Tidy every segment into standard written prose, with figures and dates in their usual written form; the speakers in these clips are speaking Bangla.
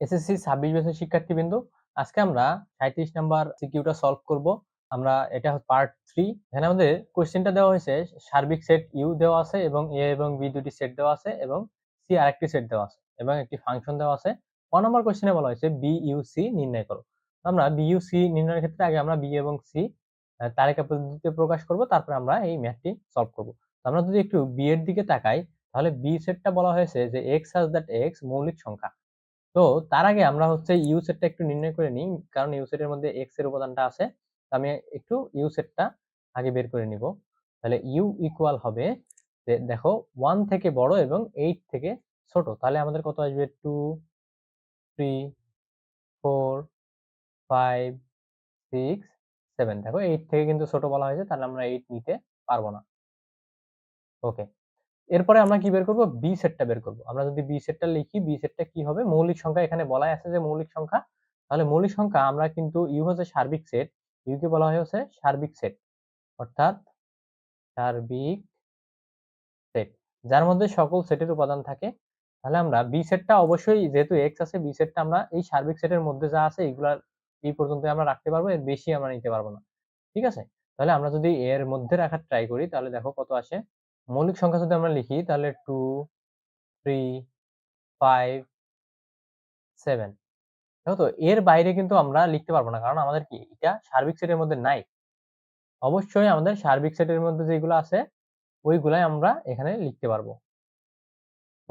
এসএসসি 26 বছর শিক্ষার্থীবৃন্দ, আজকে আমরা 37 নাম্বার সিকিউটা সলভ করব। আমরা এটা পার্ট 3। এখানে আমাদের কোশ্চেনটা দেওয়া হয়েছে, সার্বিক সেট ইউ দেওয়া আছে এবং এ এবং বি দুটি সেট দেওয়া আছে এবং সি আরেকটি সেট দেওয়া আছে এবং একটি ফাংশন দেওয়া আছে। ক নম্বর কোশ্চেনে বলা হয়েছে বি ইউ সি নির্ণয় করো। আমরা বি ইউ সি নির্ণয়ের ক্ষেত্রে আগে আমরা বি এবং সি তালিকা পদ্ধতিতে প্রকাশ করব, তারপরে আমরা এই ম্যাথটি সলভ করব। আমরা যদি একটু বি এর দিকে তাকাই, তাহলে বি সেটটা বলা হয়েছে যে এক্স সাজ দ্যাট এক্স মৌলিক সংখ্যা। তো তার আগে আমরা হচ্ছে ইউ সেটটা একটু নির্ণয় করে নিই, কারণ ইউ সেটের মধ্যে এক্স এর উপাদানটা আছে। তো আমি একটু ইউ সেটটা আগে বের করে নিব। তাহলে ইউ ইকুয়াল হবে যে দেখো 1 থেকে বড় এবং 8 থেকে ছোট। তাহলে আমাদের কত আসবে? 2 3 4 5 6 7। দেখো 8 থেকে কিন্তু ছোট বলা হয়েছে, তাহলে আমরা 8 নিতে পারবো না। ওকে, এরপরে আমরা কি বের করব? বি সেটটা বের করব। আমরা যদি বি সেটটা লিখি, বি সেটটা কি হবে? মৌলিক সংখ্যা, এখানে বলাই আছে যে মৌলিক সংখ্যা। তাহলে মৌলিক সংখ্যা আমরা কিন্তু ইউ হচ্ছে সার্বিক সেট, ইউ কে বলা হচ্ছে সার্বিক সেট, অর্থাৎ সার্বিক সেট যার মধ্যে সকল সেটের উপাদান থাকে। তাহলে আমরা বি সেটটা অবশ্যই, যেহেতু এক্স আছে, বি সেটটা আমরা এই সার্বিক সেটের মধ্যে যা আছে এগুলার এই পর্যন্ত আমরা রাখতে পারবো, এর বেশি আমরা নিতে পারবো না। ঠিক আছে? তাহলে আমরা যদি এর মধ্যে রাখার ট্রাই করি, তাহলে দেখো কত আসে। মৌলিক সংখ্যা যদি আমরা লিখি, তাহলে 2 3 5 7। দেখো তো এর বাইরে কিন্তু আমরা লিখতে পারবো না, কারণ আমাদের কি এটা সার্বিক সেটের মধ্যে নাই। অবশ্যই আমাদের সার্বিক সেটের মধ্যে যেগুলো আছে ওইগুলাই আমরা এখানে লিখতে পারবো।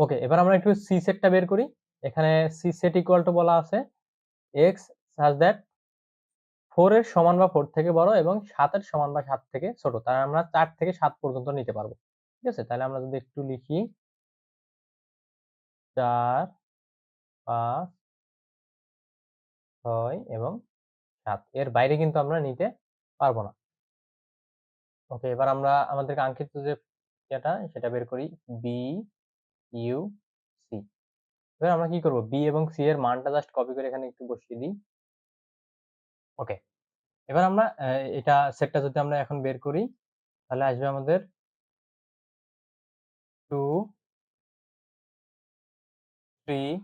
ওকে, এবার আমরা একটু সি সেটটা বের করি। এখানে সি সেট ইকুয়াল টু বলা আছে x such that 4 এর সমান বা 4 থেকে বড় এবং 7 এর সমান বা 7 থেকে ছোট। তাই আমরা 4 থেকে 7 পর্যন্ত নিতে পারবো। ঠিক আছে? তাহলে আমরা যদি একটু লিখি 4 5 6 এবং 7, এর বাইরে কিন্তু আমরা নিতে পারবো না। ওকে, এবার আমরা আমাদের কাঙ্ক্ষিত যে এটা সেটা বের করি, বি ইউ সি। এবার আমরা কি করব? বি এবং সি এর মানটা জাস্ট কপি করে এখানে একটু বসিয়ে দিই। ওকে, এবার আমরা এটা সেটটা যদি আমরা এখন বের করি, তাহলে আসবে আমাদের 2 3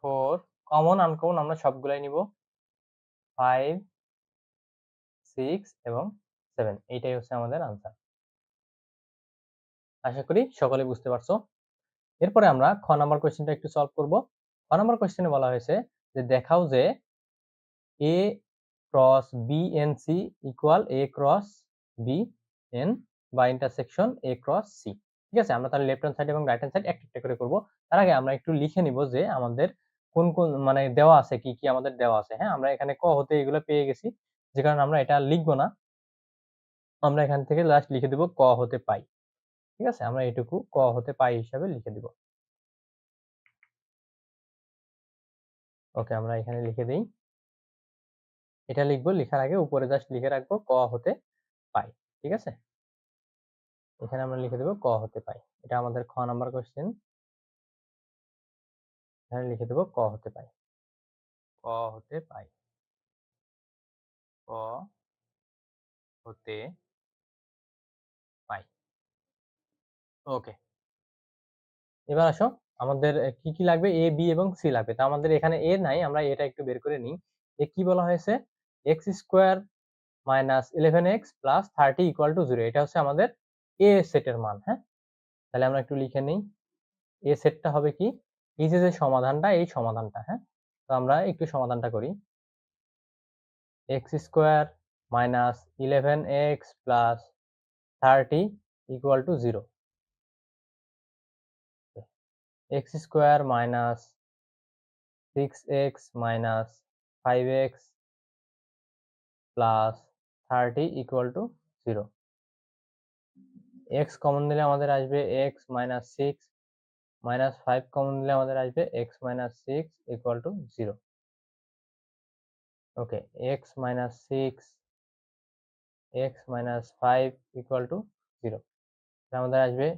4, কমন আনকমন আমরা সবগুলাই নিব, 5 6 এবং 7। এইটাই হচ্ছে আমাদের আনসার। আশা করি সকলে বুঝতে পারছো। এরপরে আমরা খ নাম্বার কোয়েশ্চেনটা একটু সলভ করব। খ নাম্বার কোয়েশ্চেনে বলা হয়েছে যে দেখাও যে A cross B N C equal A cross B N বা ইন্টারসেকশন A ক্রস C। ঠিক আছে? আমরা তাহলে লেফট হ্যান্ড সাইড এবং রাইট হ্যান্ড সাইড একটা একটা করে করব। তার আগে আমরা একটু লিখে নিব যে আমাদের কোন কোন মানে দেওয়া আছে, কি কি আমাদের দেওয়া আছে। হ্যাঁ, আমরা এখানে ক হতে এগুলো পেয়ে গেছি, যে কারণে আমরা এটা লিখব না। আমরা এখান থেকে লাস্ট লিখে দেব ক হতে পাই। ঠিক আছে? আমরা এটুকু ক হতে পাই হিসাবে লিখে দিব। ওকে, আমরা এখানে লিখে দেই। এটা লিখব, লিখার আগে উপরে জাস্ট লিখে রাখবো ক হতে পাই। ঠিক আছে? এখানে আমরা লিখে দেব ক হতে পাই। এটা আমাদের খ নাম্বার কোয়েশ্চেন। এখানে লিখে দেব ক হতে পাই। ক হতে পাই। ক হতে পাই। ওকে। এবার আসো, আমাদের কি, কি লাগবে? A, B এবং C লাগবে। তা আমাদের এখানে A নাই, আমরা এটা একটু বের করে নিই। এ কি বলা হয়েছে? x square minus 11x plus 30 equal to 0। এটা হচ্ছে আমাদের A সেটের মান। হ্যাঁ? তাহলে আমরা একটু লিখে নেই। A সেটটা হবে কি? এই যে সমাধানটা, এই সমাধানটা। হ্যাঁ? তো আমরা একটু সমাধানটা করি। x square minus 11x plus 30 equal to 0। x square minus 6x minus 5x plus 30 equal to 0। x common দিলে আমাদের আসবে x মাইনাস 6 মাইনাস 5 কমন দিলে আমাদের আসবে x minus 6 equal to 0। Okay, x minus 6 x minus 5 equal to 0। আমাদের আসবে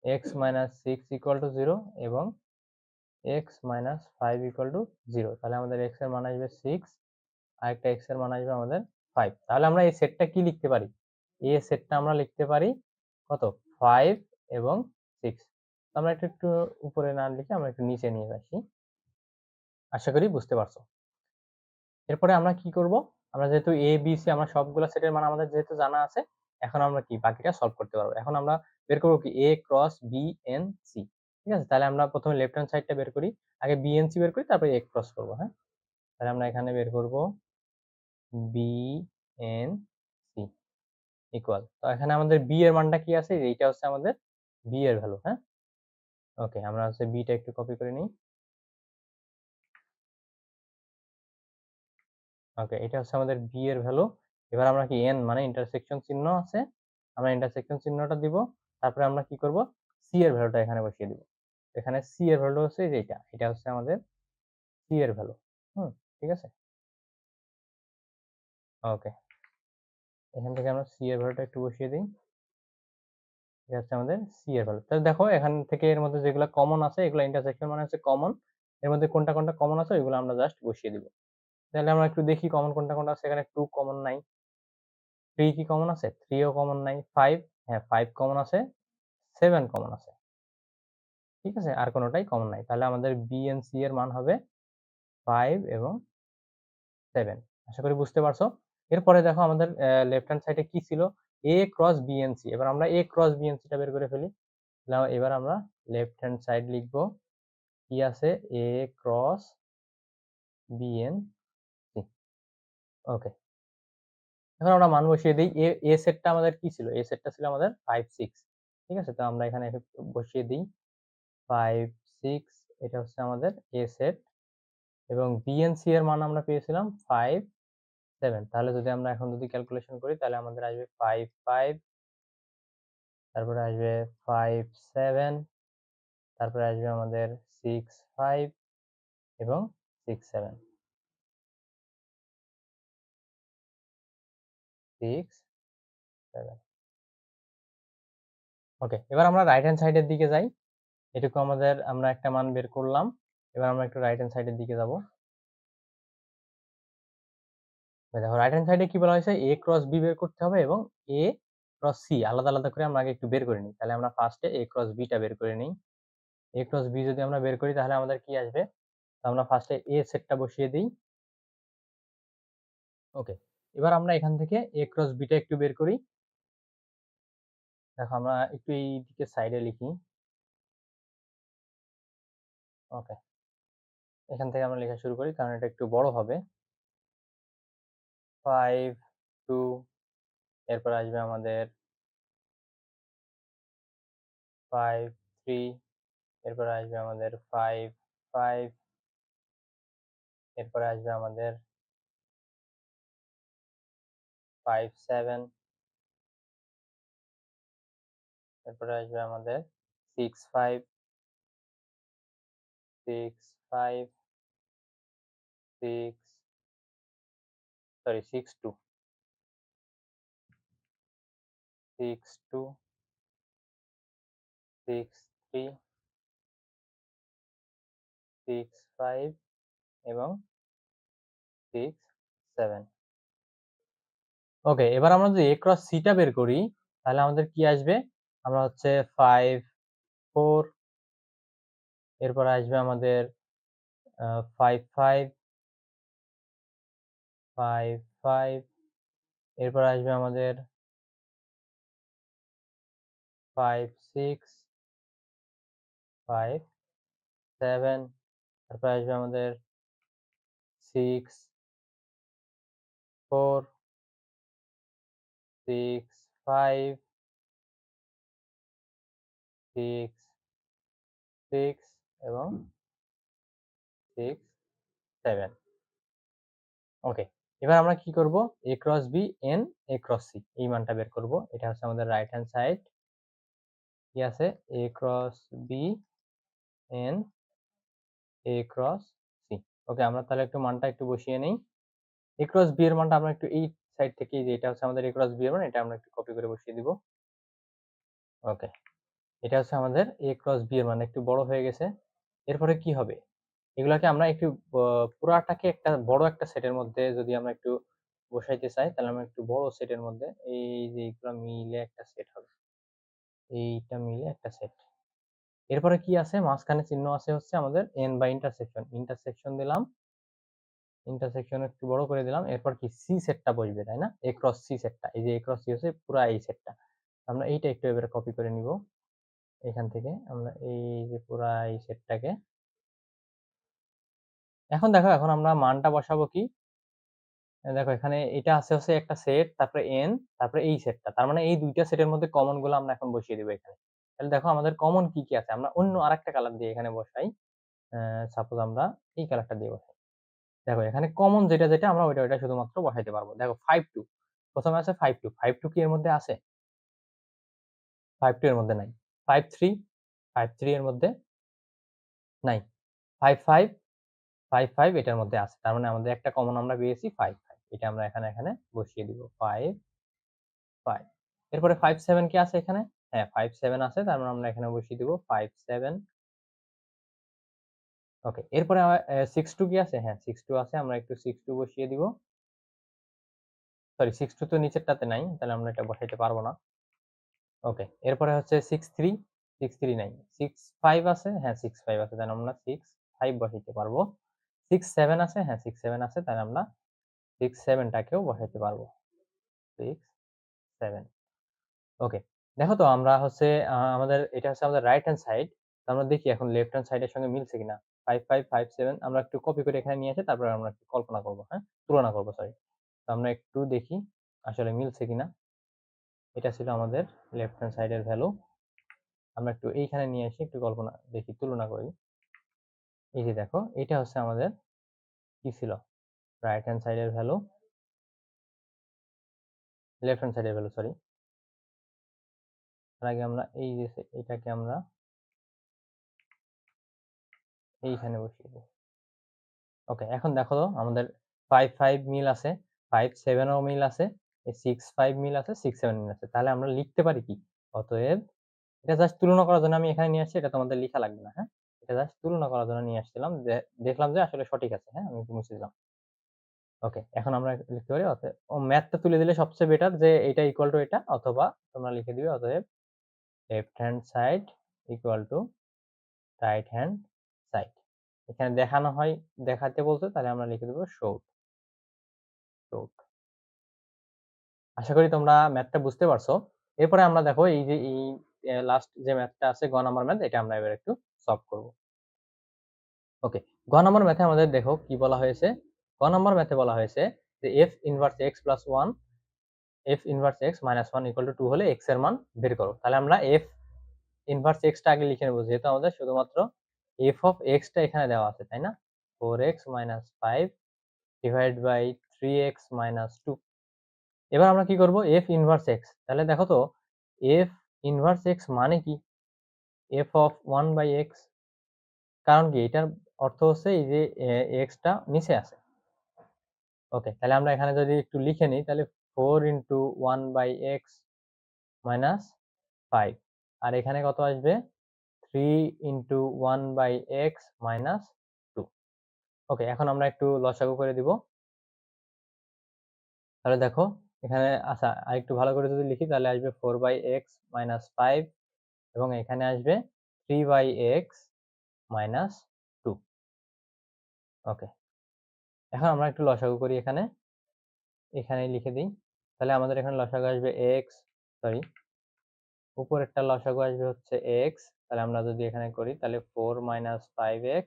x মাইনাস 6 ইকুয়াল টু 0 এবং x মাইনাস 5 ইকুয়াল টু 0। তাহলে আমাদের x এর মান আসবে 6, আরেকটা x এর মান আসবে আমাদের 5। তাহলে আমরা এই সেটটা কি লিখতে পারি? এই সেটটা আমরা লিখতে পারি কত? 5 এবং 6। আমরা একটু উপরে না লিখে আমরা একটু নিচে নিয়ে যাচ্ছি। আশা করি বুঝতে পারছো। এরপরে আমরা কি করব? আমরা যেহেতু A, B, C আমরা সবগুলা সেটের মান আমাদের যেহেতু জানা আছে, এখন আমরা কি বাকিটা সলভ করতে পারবো। এখন আমরা বের করব কি A cross B N C। ঠিক আছে? তাহলে আমরা প্রথমে লেফট হ্যান্ড সাইডটা বের করি। আগে B N C বের করি তারপরে A ক্রস করব, হ্যাঁ? তাহলে আমরা এখানে বের করব B N C ইকুয়াল। তো এখানে আমাদের B এর মানটা কি আছে? এইটা হচ্ছে আমাদের B এর ভ্যালু, হ্যাঁ? ওকে, আমরা হচ্ছে B টা একটু কপি করে নিই। ওকে, এটা হচ্ছে আমাদের B এর ভ্যালু। এবার আমরা কি n মানে ইন্টারসেকশন চিহ্ন আছে, আমরা ইন্টারসেকশন চিহ্নটা দিব। তারপরে আমরা কি করব? C এর ভ্যালুটা এখানে বসিয়ে দিব। এখানে C এর ভ্যালু হচ্ছে যে এটা। এটা হচ্ছে আমাদের C এর ভ্যালু। ঠিক আছে? ওকে। এখান থেকে আমরা C এর ভ্যালুটা একটু বসিয়ে দেই। এটা হচ্ছে আমাদের C এর ভ্যালু। তাহলে দেখো এখান থেকে এর মধ্যে যেগুলা কমন আছে এগুলা ইন্টারসেকশন মানে হচ্ছে কমন। এর মধ্যে কোনটা কমন আছে ওইগুলো আমরা জাস্ট বসিয়ে দিব। তাহলে আমরা একটু দেখি কমন কোনটা আছে। এখানে 2 কমন নাই। 3 কি কমন আছে? 3 ও কমন নাই। 5 হ্যাঁ 5 কমন আছে। 7 কমন আছে। ঠিক আছে? আর কোনটাই কমন নাই। তাহলে আমাদের বি এন্ড সি এর মান হবে 5 এবং 7। আশা করি বুঝতে পারছো। এরপরে দেখো আমাদের লেফট হ্যান্ড সাইডে কি ছিল? A cross B and C। এবার আমরা A cross B and C টা বের করে ফেলি। এবার আমরা লেফট হ্যান্ড সাইড লিখবো। কি আছে? A cross B and C। ওকে। এখন আমরা মান বসিয়ে দেই। A সেটটা আমাদের কি ছিল? A সেটটা ছিল আমাদের 5 6। ঠিক আছে? তো আমরা এখানে বসিয়ে দিই 5 6। এটা হচ্ছে আমাদের A সেট। এবং B and C এর মান আমরা পেয়েছিলাম 5 7। তাহলে যদি আমরা এখন যদি ক্যালকুলেশন করি তাহলে আমাদের আসবে 5 5, তারপরে আসবে 5 7, তারপরে আসবে আমাদের 6 5 এবং 6 7 6 7। ওকে, এবার আমরা রাইট হ্যান্ড সাইডের দিকে যাই। এটুকু আমাদের আমরা একটা মান বের করলাম। এবার আমরা একটু রাইট হ্যান্ড সাইডের দিকে যাব। দেখো রাইট হ্যান্ড সাইডে কি বলা হয়েছে? A ক্রস B বের করতে হবে এবং A ক্রস C আলাদা, আলাদা করে আমরা আগে একটু বের করে নিই। তাহলে আমরা ফার্স্টে A ক্রস B টা বের করে নিই। A ক্রস B যদি আমরা বের করি তাহলে আমাদের কি আসবে? আমরা ফার্স্টে A সেটটা বসিয়ে দিই। ওকে। এবার আমরা এখান থেকে A ক্রস B টা একটু বের করি। দেখো আমরা একটু এই দিকে সাইডে লিখি। ওকে। এখান থেকে আমরা লেখা শুরু করি কারণ এটা একটু বড় হবে। 5 2, এরপর আসবে আমাদের 5 3, এরপর আসবে আমাদের 5 5, এরপরে আসবে আমাদের 5 7, এরপরে আসবে আমাদের 6 5 6 5 6 সরি 6 2 6 2 6 3 6 5 এবং 6 7। ওকে, এবার আমরা যদি A ক্রস C টা বের করি তাহলে আমাদের কি আসবে? আমরা হচ্ছে 5 4, এরপর আসবে আমাদের 5 5 5 5, এরপর আসবে আমাদের 5 6 5 7, তারপর আসবে আমাদের 6 4 6 5 6 6 এবং 6 7। ওকে। এবার আমরা কি করব? A cross B n A cross C এই মানটা বের করব। এটা হচ্ছে আমাদের রাইট হ্যান্ড সাইড। কি আছে? A cross B n A cross C। ওকে, আমরা তাহলে একটু মানটা একটু বসিয়ে নেই। A ক্রস B এর মানটা আমরা একটু এই সাইড থেকে, যে এটা হচ্ছে আমাদের A ক্রস B এর মান, এটা আমরা একটু কপি করে বসিয়ে দিব। ওকে। এটা হচ্ছে আমাদের A ক্রস B এর মান, একটু বড় হয়ে গেছে। এরপরে কি হবে? এগুলাকে আমরা একটু ব পুরাটাকে একটা বড় একটা সেটের মধ্যে যদি আমরা একটু বসাইতে চাই তাহলে আমরা একটু বড় সেটের মধ্যে এই যে এগুলা মিলে একটা সেট হবে। এইটা মিলে একটা সেট। এরপরে কি আছে, মাঝখানে চিহ্ন আছে হচ্ছে আমাদের n বা ইন্টারসেকশন দিলাম, ইন্টারসেকশন একটু বড় করে দিলাম। এরপর কি সি সেটটা বসবে, তাই না? a ক্রস সি সেটটা, এই যে a ক্রস সি হচ্ছে পুরো এই সেটটা। আমরা এইটা একটু এবারে কপি করে নিব। এখান থেকে আমরা এই যে পুরা এই সেটটাকে, এখন দেখো, এখন আমরা মানটা বসাবো কি, দেখো এখানে এটা আছে হচ্ছে একটা সেট, তারপরে n, তারপরে এই সেটটা, তার মানে এই দুইটা সেটের মধ্যে কমন গুলো আমরা এখন বসিয়ে দিব এখানে। তাহলে দেখো আমাদের কমন কি কি আছে, আমরা অন্য আরেকটা কালার দিয়ে এখানে বসাই। সাপোজ আমরা এই কালারটা দিয়ে বসাই। দেখো এখানে কমন যেটা যেটা আমরা ওইটা ওইটা শুধুমাত্র বসাইতে পারবো। দেখো 5 2 প্রথমে আছে 5 2 কি এর মধ্যে আছে? 5 2 এর মধ্যে নাই। 5 3 এর মধ্যে নাই। 5 5 এটার মধ্যে আছে। তার মানে আমাদের একটা কমন আমরা পেয়েছি 5 5। এটা আমরা এখানে বসিয়ে দিব 5 5। এরপরে 5 7 কি আছে এখানে? হ্যাঁ, 5 7 আছে। তার মানে আমরা এখানে বসিয়ে দিব 5 7। ওকে। এরপরে 6 2 কি আছে? হ্যাঁ, 6 2 আছে। আমরা একটু 6 2 বসিয়ে দিব। সরি, 6 2 তো নিচেরটাতে নাই। তাহলে আমরা এটা বসাইতে পারবো না। ওকে। এরপরে হচ্ছে 6 3, 6 3 নাই। 6 5 আছে। হ্যাঁ, 6 5 আছে। তাহলে আমরা 6 5 বসাইতে পারবো। 6 7 আছে। হ্যাঁ, 6 7 আছে। তাহলে আমরা 6 7 টাকেও বসাইতে পারবো। 6 7। ওকে। দেখো তো আমরা হচ্ছে আমাদের এটা হচ্ছে আমাদের রাইট হ্যান্ড সাইড। তো আমরা দেখি এখন লেফট হ্যান্ড সাইডের সঙ্গে মিলছে কিনা। 5 5 5 7 আমরা একটু কপি করে এখানে নিয়ে এসে তারপরে আমরা একটু কল্পনা করব, হ্যাঁ? তুলনা করব, সরি। তো আমরা একটু দেখি আসলে মিলছে কিনা। এটা ছিল আমাদের লেফট হ্যান্ড সাইডের ভ্যালু। আমরা একটু এইখানে নিয়ে এসে একটু কল্পনা দেখি, তুলনা করি। এই যে দেখো, এটা হচ্ছে আমাদের কি ছিল? রাইট হ্যান্ড সাইডের ভ্যালু, লেফট হ্যান্ড সাইডের ভ্যালু, সরি। তার আগে আমরা এই যে এটাকে আমরা এইখানে বসিয়ে দিই। ওকে, এখন দেখো তো আমাদের 5 5 মিল আছে, 5 7 ও মিল আছে, 6 5 মিল আছে, 6 7 মিল আছে। তাহলে আমরা লিখতে পারি কি? অতএব এটা জাস্ট তুলনা করার জন্য আমি এখানে নিয়ে আসছি, এটা তোমাদের লিখা লাগবে না, হ্যাঁ? এটা জাস্ট তুলনা করার জন্য নিয়ে আসছিলাম, যে দেখলাম যে আসলে সঠিক আছে, হ্যাঁ? আমি একটু মুছে দিলাম। ওকে, এখন আমরা লিখতে পারি অতএব, ম্যাথটা তুলে দিলে সবচেয়ে বেটার, যে এটা ইকুয়াল টু এটা, অথবা তোমরা লিখে দিবে অতএব left hand side equal to right hand side. এখানে দেখানো হয়, দেখাতে বলছে, তাহলে আমরা লিখে দেব শোড। শোড। আশা করি তোমরা ম্যাথটা বুঝতে পারছো। এরপরে আমরা দেখো এই যে এই লাস্ট যে ম্যাথটা আছে, গ নাম্বার ম্যাথ, এটা আমরা এবার একটু সলভ করব। ওকে, গ নাম্বার ম্যাথে আমাদের দেখো কি বলা হয়েছে। গ নাম্বার ম্যাথে বলা হয়েছে যে f inverse x plus 1, f inverse x minus 1 equal to 2 হলে x এর মান বের করো। তাহলে আমরা f ইনভার্স x টা আগে লিখে নেব, যেহেতু আমাদের শুধুমাত্র f অফ x টা এখানে দেওয়া আছে, তাই না? 4x minus 5 divide by 3x minus 2। এবার আমরা কি করব, f ইনভার্স x। তাহলে দেখো তো, f ইনভার্স x মানে কি? f of 1 by x। কারণ কি, এটার অর্থ হচ্ছে এই যে x টা নিচে আছে। ওকে, তাহলে আমরা এখানে যদি একটু লিখে নিই, তাহলে 4 ইনটু 1 বাই x মাইনাস 5। আর এখানে কত আসবে? 3 ইনটু 1 বাই x মাইনাস 2। ওকে, এখন আমরা একটু লসাগু করে দিব। তাহলে দেখো এখানে, আচ্ছা, আরেকটু ভালো করে যদি লিখি তাহলে আসবে 4 বাই x মাইনাস 5, এবং এখানে আসবে 3 বাই x মাইনাস 2। ওকে, এখন আমরা একটু লসাগু করি এখানে, এখানে লিখে দিই। তাহলে আমাদের এখানে লসাগু আসবে x, সরি, উপরেরটা লসাগু আসবে হচ্ছে x। তাহলে আমরা যদি এখানে করি তাহলে 4 মাইনাস 5x,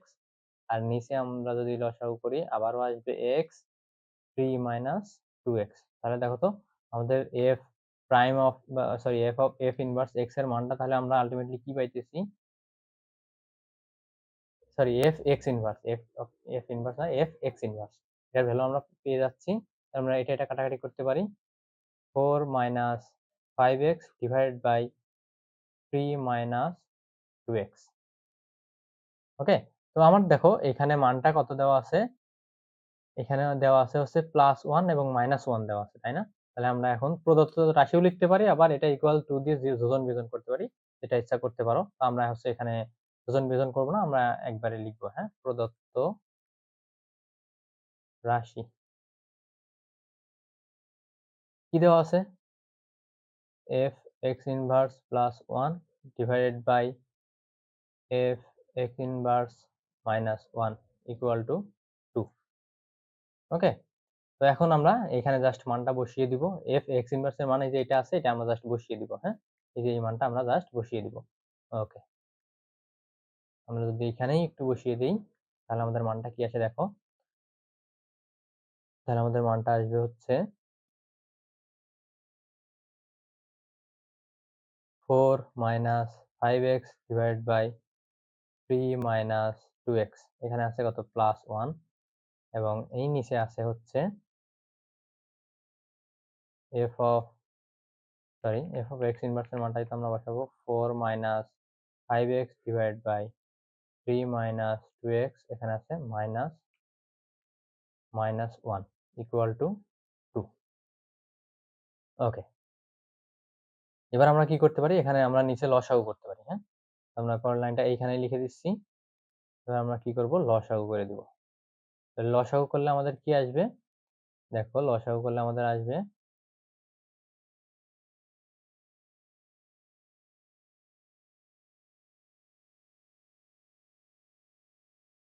আর নিচে আমরা যদি লসাগু করি আবারও আসবে x, 3 মাইনাস 2x। তাহলে দেখো তো আমাদের f prime of, sorry, f of f inverse x এর মানটা তাহলে আমরা আলটিমেটলি কি পাইতেছি? Sorry, f x inverse, f inverse না, f x ইনভার্স, এটার ভ্যালু আমরা পেয়ে যাচ্ছি। আমরা এটা কাটাকাটি করতে পারি। 4 minus 5x divide by 3 minus 2x। Okay, তো আমার দেখো এখানে মানটা কত দেওয়া আছে, এখানে দেওয়া আছে হচ্ছে +1 এবং -1 দেওয়া আছে, তাই না? তাহলে আমরা এখন প্রদত্ত রাশিও লিখতে পারি, আবার এটা ইকুয়াল টু দিয়ে যোজন বিয়োজন করতে পারি, যেটা ইচ্ছা করতে পারো। তো আমরা হচ্ছে এখানে যোজন বিয়োজন করব না, আমরা একবারে লিখবো, হ্যাঁ? প্রদত্ত রাশি কি দেওয়া আছে? f x inverse +1 divided by f x inverse minus 1 equal to 2। Okay, তো এখন আমরা এখানে জাস্ট মানটা বসিয়ে দিব। f x ইনভার্স এর মানে যে এটা আছে এটা আমরা জাস্ট বসিয়ে দিব। হ্যাঁ, এই যে এই মানটা আমরা জাস্ট বসিয়ে দিব। ওকে, আমরা যদি এখানেই একটু বসিয়ে দিই তাহলে আমাদের মানটা কি আসে দেখো। তাহলে আমাদের মানটা আসবে হচ্ছে 4 minus 5x divide by 3 minus 2x। এখানে আছে কত প্লাস 1 এবং এই নিচে আছে হচ্ছে f অফ x ইনভার্স এর মানটাই তো আমরা বসাবো 4 minus 5x divide by 3 minus 2x। এখানে আছে মাইনাস 1 ইকুয়াল টু 2। ওকে, এবার আমরা কি করতে পারি, এখানে আমরা নিচে লসাগু করতে পারি। হ্যাঁ, আমরা পরের লাইনটা এইখানেই লিখে দিচ্ছি। এবার আমরা কি করব, লসাগু করে দিব। লসাগু করলে আমাদের কি আসবে দেখো, লসাগু করলে আমাদের আসবে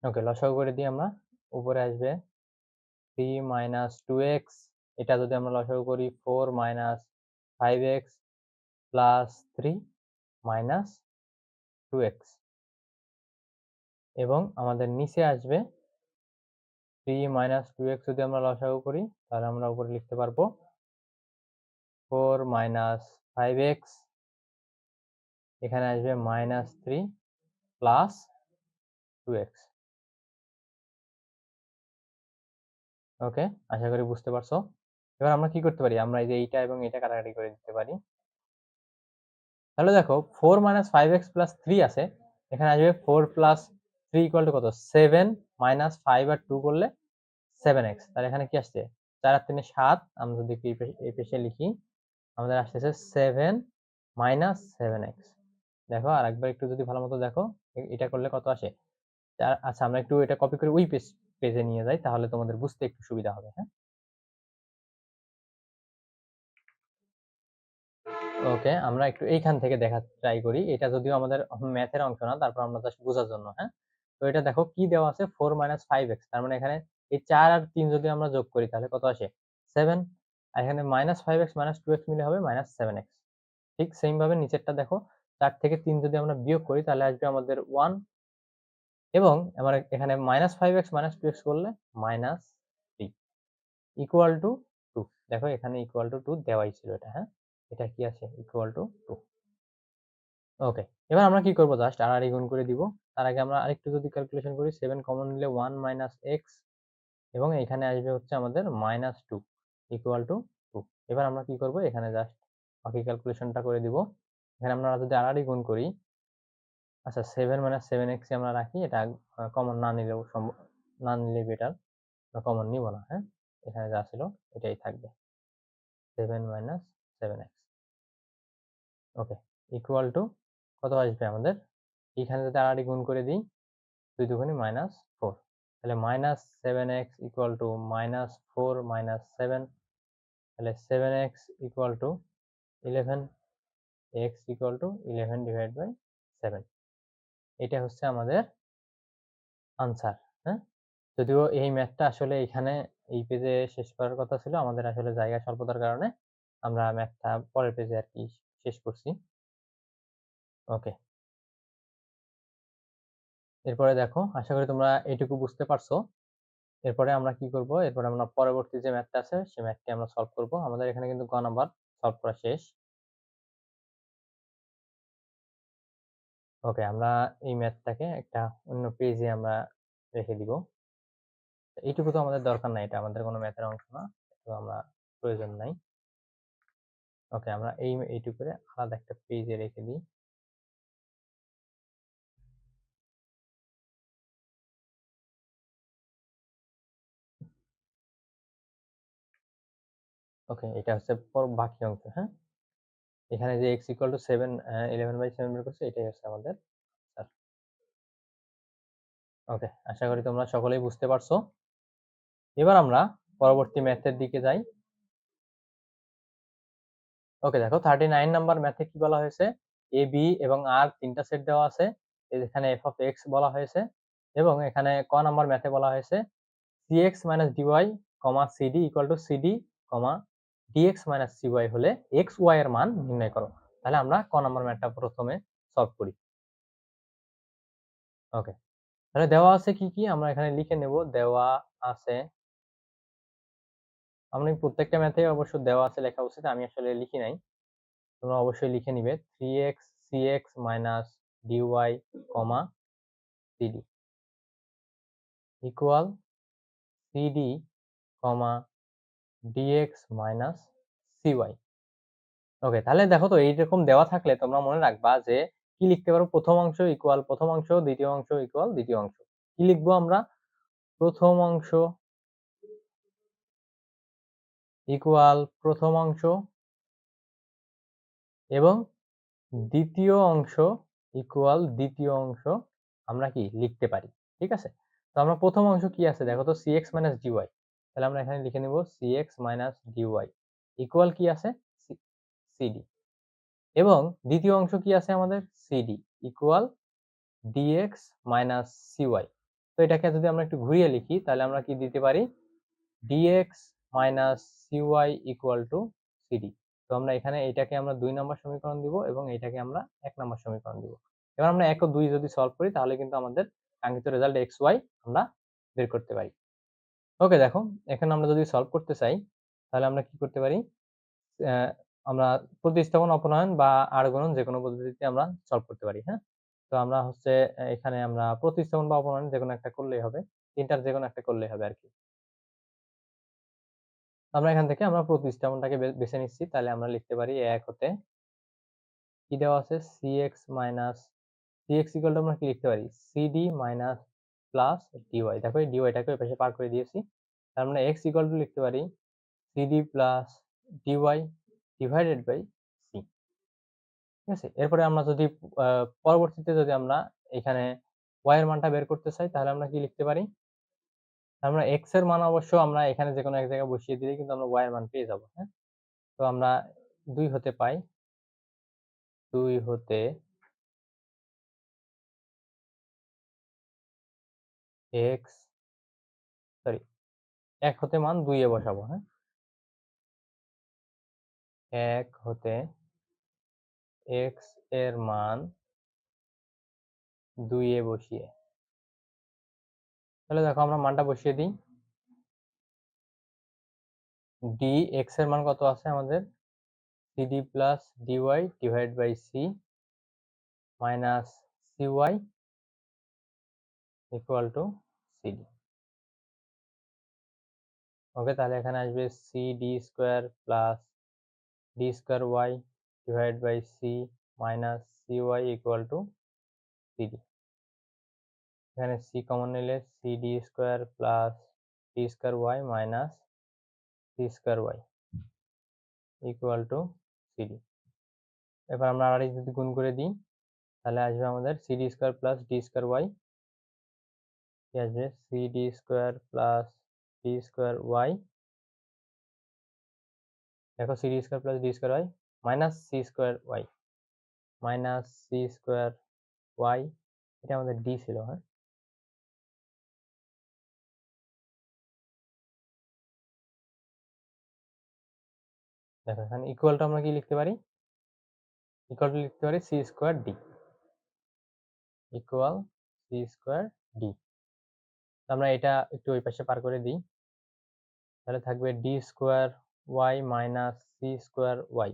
ওকে, লসাগু করে দিই আমরা। উপরে আসবে 3 মাইনাস 2x। এটা যদি আমরা লসাগু করি 4 minus 5x plus 3 minus 2x এবং আমাদের নিচে আসবে 3 মাইনাস 2x। যদি আমরা লসাগু করি তাহলে আমরা উপরে লিখতে পারবো 4 মাইনাস 5x। এখানে আসবে মাইনাস 3 প্লাস 2x। ওকে, আশা করি বুঝতে পারছো। এবার আমরা কি করতে পারি, আমরা এই যে এইটা এবং এটা কাটাকাটি করে দিতে পারি। তাহলে দেখো 4 মাইনাস 5x প্লাস 3 আছে, এখানে আসবে 4 প্লাস 3 ইকুয়াল টু কত 7 মাইনাস 5 আর 2 করলে 7x। তাহলে এখানে কি আসছে 4 আর 3 7। আমরা যদি এই পেশে লিখি আমাদের আসতেছে 7 মাইনাস 7x। দেখো আরেকবার একটু যদি ভালো মতো দেখো এটা করলে কত আসে। আচ্ছা, আমরা একটু এটা কপি করে ওই পেজে নিয়ে যাই তাহলে তোমাদের বুঝতে একটু সুবিধা হবে। হ্যাঁ, ওকে, আমরা একটু এইখান থেকে দেখা ট্রাই করি। এটা যদিও আমাদের ম্যাথের অংশ না, তারপর আমরা জাস্ট বোঝার জন্য। হ্যাঁ, তো এটা দেখো কি দেওয়া আছে 4 মাইনাস 5x। তার মানে এখানে এই 4 আর 3 যদি আমরা যোগ করি তাহলে কত আসে 7। আর এখানে মাইনাস 5x মাইনাস 2x মিলে হবে মাইনাস 7x। ঠিক সেম ভাবে নিচেরটা দেখো 4 থেকে 3 যদি আমরা বিয়োগ করি তাহলে আসবে আমাদের 1 এবং আমরা এখানে মাইনাস 5x মাইনাস 2x করলে মাইনাস 3 ইকুয়াল টু 2। দেখো এখানে ইকুয়াল টু 2 দেওয়াই ছিল এটা। হ্যাঁ, এটা কি আছে ইকুয়াল টু 2। ওকে, এবার আমরা কি করব, জাস্ট আর গুণ করে দিব। তার আগে আমরা আরেকটু যদি ক্যালকুলেশন করি 7 কমন নিলে 1 মাইনাস এক্স এবং এখানে আসবে হচ্ছে আমাদের মাইনাস 2 ইকুয়াল টু 2। এবার আমরা কি করব, এখানে জাস্ট বাকি ক্যালকুলেশনটা করে দিব। এখানে আমরা যদি আর গুণ করি, আচ্ছা 7 মাইনাস 7x আমরা রাখি, এটা কমন না নিলেও না নিলে বেটার, কমন নিব না। হ্যাঁ, এখানে যা ছিল এটাই থাকবে 7 minus 7x। Okay, equal to কত আসবে আমাদের, এখানে যদি আর গুণ করে দিই 2 দুগুণে মাইনাস 4। তাহলে minus 7x equal to minus 4 minus 7। তাহলে 7x equal to 11, x equal to 11 divide by 7। এটা হচ্ছে আমাদের আনসার। হ্যাঁ, যদিও এই ম্যাথটা আসলে এখানে এই পেজে শেষ করার কথা ছিল, আমাদের আসলে জায়গা স্বল্পতার কারণে আমরা ম্যাথটা পরের পেজে আর কি শেষ করছি। ওকে, এরপরে দেখো আশা করি তোমরা এইটুকু বুঝতে পারছো। এরপরে আমরা কি করব, এরপরে আমরা পরবর্তী যে ম্যাথটা আছে সেই ম্যাথটি আমরা সলভ করব। আমাদের এখানে কিন্তু গ নাম্বার সলভ করা শেষ। ওকে, আমরা এই ম্যাথটাকে একটা অন্য পেজে আমরা রেখে দিব। এইটুকু তো আমাদের দরকার নাই, এটা আমাদের কোনো ম্যাথের অংশ না, তো আমরা প্রয়োজন নাই। ওকে, আমরা এইটুকু করে আলাদা একটা পেজে রেখে দিই। ওকে, এটা হচ্ছে বাকি অংশ। হ্যাঁ, এখানে যে x ইকুয়াল টু 7 11/7 বের করছে, এটাই হচ্ছে আমাদের আনসার। ওকে, আশা করি তোমরা সকলেই বুঝতে পারছো। এবার আমরা পরবর্তী ম্যাথের দিকে যাই। ওকে, দেখো 39 নাম্বার ম্যাথে কি বলা হয়েছে, এ বি এবং আর তিনটা সেট দেওয়া আছে। এখানে f of x বলা হয়েছে এবং এখানে ক নাম্বার ম্যাথে বলা হয়েছে cx minus dy, cd equal to cd, dx minus cy হলে x y এর মান নির্ণয় করো। তাহলে আমরা ক নাম্বার ম্যাথটা প্রথমে সলভ করি। ওকে, তাহলে দেওয়া আছে কি কি আমরা এখানে লিখে নেব। দেওয়া আছে, আমি প্রত্যেকটা ম্যাথে অবশ্য দেওয়া আছে লেখা উচিত, আমি আসলে লিখি নাই, তোমরা অবশ্যই লিখে নিবে। 3x cx minus dy, cd equal cd, dx minus cy। ওকে, তাহলে দেখো তো এইরকম দেওয়া থাকলে তোমরা মনে রাখবা যে কি লিখতে পারো, প্রথম অংশ ইকুয়াল প্রথম অংশ, দ্বিতীয় অংশ ইকুয়াল দ্বিতীয় অংশ। কি লিখবো আমরা, প্রথম অংশ ইকুয়াল প্রথম অংশ এবং দ্বিতীয় অংশ ইকুয়াল দ্বিতীয় অংশ আমরা কি লিখতে পারি। ঠিক আছে, তো আমরা প্রথম অংশ কি আছে দেখো তো, cx minus dy, তাহলে আমরা এখানে লিখে নিব cx minus dy ইকুয়াল কি আছে, cd, এবং দ্বিতীয় অংশ কি আছে আমাদের, cd equal dx minus cy। তো এটাকে যদি আমরা একটু ঘুরিয়ে লিখি তাহলে আমরা কি দিতে পারি, dx minus cy equal to cd। তো আমরা এখানে এটাকে আমরা 2 নম্বর সমীকরণ দিব এবং এটাকে আমরা 1 নম্বর সমীকরণ দিব। এবার আমরা 1 ও 2 যদি সলভ করি তাহলে কিন্তু আমাদের কাঙ্ক্ষিত রেজাল্ট xy আমরা বের করতে পারি। ওকে, দেখো এখানে আমরা যদি সলভ করতে চাই তাহলে আমরা কি করতে পারি, আমরা প্রতিস্থাপন, অপনয়ন বা আর গুণন যে কোনো পদ্ধতিতে আমরা সলভ করতে পারি। হ্যাঁ, তো আমরা হচ্ছে এখানে আমরা প্রতিস্থাপন বা অপনয়ন যে কোনো একটা করলেই হবে, তিনটার যে কোনো একটা করলেই হবে আর কি। আমরা এখান থেকে আমরা প্রতিস্থাপনটাকে বেছে নিচ্ছি, তাহলে আমরা লিখতে পারি 1 হতে কি দেওয়া আছে, cx minus cx equal to আমরা কি লিখতে পারি, cd minus প্লাস dy। দেখো এই dy-টাকে ওই পাশে পার করে দিয়েছি, তার মানে x ইকুয়াল টু লিখতে পারি cd plus dy divided by c। ঠিক আছে, এরপরে আমরা যদি পরবর্তীতে যদি আমরা এখানে y এর মানটা বের করতে চাই তাহলে আমরা কি লিখতে পারি, আমরা x এর মান অবশ্য আমরা এখানে যে কোনো এক জায়গায় বসিয়ে দিলেই কিন্তু আমরা y এর মান পেয়ে যাব। হ্যাঁ, তো আমরা 2 হতে পাই, 2 হতে x, সরি 1 হতে মান 2 এ বসাবো। হ্যাঁ, 1 হতে x এর মান 2 এ বসিয়ে, তাহলে দেখো আমরা মানটা বসিয়ে দিই। dx এর মান কত আছে আমাদের, cd plus dy divide by c minus cy equal to cd। Okay, তাহলে এখানে আসবে cd square plus d square y divide by c minus cy equal to cd। এখানে c কমন নিলে cd square plus d square y minus c square y equal to cd। এবার আমরা আর যদি গুণ করে দিই তাহলে আসবে আমাদের cd square plus d square y, কি আসবে cd square plus d square y, দেখো cd square plus d square y minus c square y minus c square y, এটা আমাদের d ছিল। হ্যাঁ, দেখো এখানে ইকুয়ালটা আমরা কি লিখতে পারি, ইকুয়াল টু লিখতে পারি c square d equal c square d। আমরা এটা একটু ওই পাশে পার করে দিই, তাহলে থাকবে d square y minus c square y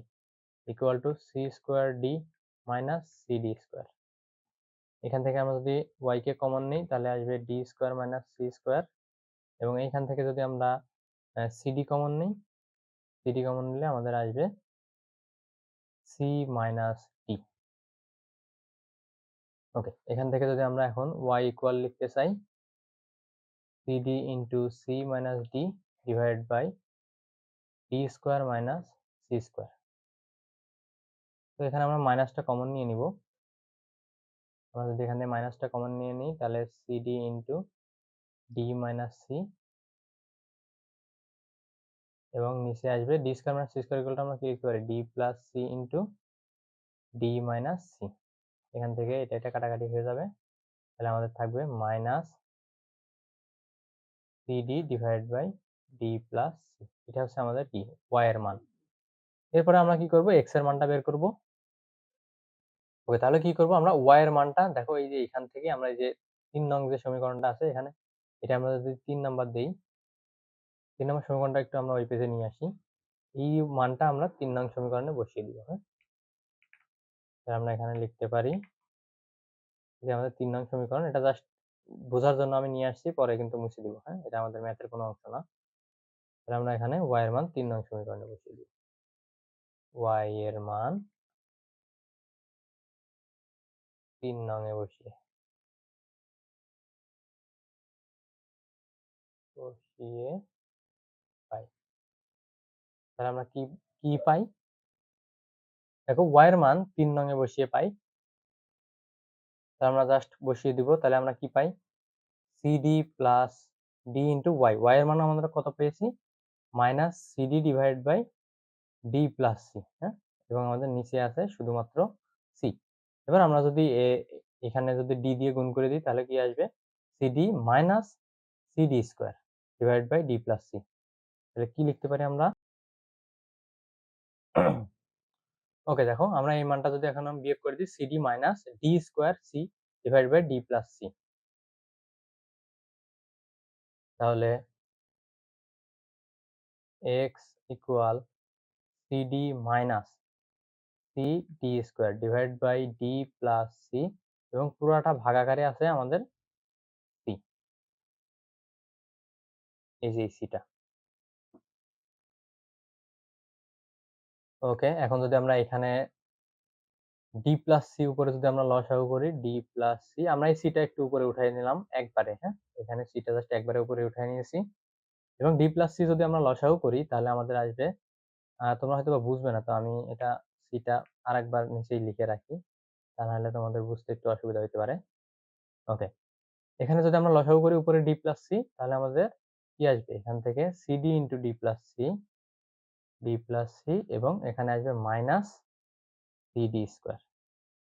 equal two c square d minus cd square. এখান থেকে আমরা যদি y কে কমন নিই তাহলে আসবে d square minus c square, এবং এইখান থেকে যদি আমরা cd কমন নিই, cd কমন নিলে আমাদের আসবে c মাইনাস d। ওকে, এখান থেকে যদি আমরা এখন y ইকুয়াল লিখতে চাই cd into c minus d divide by d square minus c square. তো এখানে আমরা মাইনাসটা কমন নিয়ে নিব, আমরা যদি এখান থেকে মাইনাসটা কমন নিয়ে নিই তাহলে cd into d minus c, এবং নিচে আসবে d square minus c square equal to আমরা কি লিখতে পারি, d plus c into d minus c। এখান থেকে এটা কাটাকাটি হয়ে যাবে, তাহলে আমাদের থাকবে minus c d divide by d plus c. এটা হচ্ছে আমাদের কি ওয়াই এর মান। এরপরে আমরা কি করব, এক্স এর মানটা বের করব। ওকে, তাহলে কি করব আমরা, ওয়াই এর মানটা দেখো এই যে এখান থেকে আমরা এই যে 3 নং যে সমীকরণটা আছে এখানে, এটা আমরা যদি 3 নাম্বার দেই, 3 নম্বর সমীকরণটা একটু আমরা ওই পেজে নিয়ে আসি। এই মানটা আমরা 3 নং সমীকরণে বসিয়ে দিব। হ্যাঁ, তাহলে আমরা এখানে লিখতে পারি যে আমাদের 3 নং সমীকরণ, এটা জাস্ট বোঝার জন্য আমি নিয়ে আসছি, পরে কিন্তু মুছে দিব। হ্যাঁ, এটা আমাদের ম্যাথের কোনো অংশ না। তাহলে আমরা এখানে ওয়াই এর মান 3 নং সমীকরণে বসিয়ে দিব। ওয়াই এর মান 3 নং এ বসিয়ে পাই। তাহলে আমরা কি কি পাই, দেখো ওয়াই এর মান 3 নং এ বসিয়ে পাই। তাহলে আমরা জাস্ট বসিয়ে দিব, তাহলে আমরা কি পাই, c d plus d into y. Y এর মান আমরা কত পেয়েছি, minus c d divide by d plus c. হ্যাঁ, এবং আমাদের নিচে আছে শুধুমাত্র সি। এবার আমরা যদি এখানে যদি ডি দিয়ে গুণ করে দিই, তাহলে কি আসবে, c d minus c d square divide by d plus c. তাহলে কি লিখতে পারি আমরা, ওকে দেখো আমরা এই মানটা যদি এখন আমি বিয়োগ করে দিই, c d minus d square c divide by d plus c, তাহলে x equal c d minus c d square divide by d plus c, এবং পুরাটা ভাগাকারে আছে আমাদের সি, এই যে সিটা। ওকে, এখন যদি আমরা এখানে ডি প্লাস সি উপরে যদি আমরা লসাগু করি, ডি প্লাস সি, আমরা এই সিটা একটু উপরে উঠাই নিলাম একবারে। হ্যাঁ, এখানে সিটা জাস্ট একবারে উপরে উঠাই নিয়েছি, এবং ডি প্লাস সি যদি আমরা লসাগু করি তাহলে আমাদের আসবে, তোমরা হয়তো বা বুঝবে না, তো আমি এটা সিটা আরেকবার নিচেই লিখে রাখি, তা নাহলে তোমাদের বুঝতে একটু অসুবিধা হতে পারে। ওকে, এখানে যদি আমরা লসাগু করি উপরে ডি প্লাস সি, তাহলে আমাদের কি আসবে, এখান থেকে c d into d plus c, d plus c, এবং এখানে আসবে মাইনাস সিডি স্কোয়ার।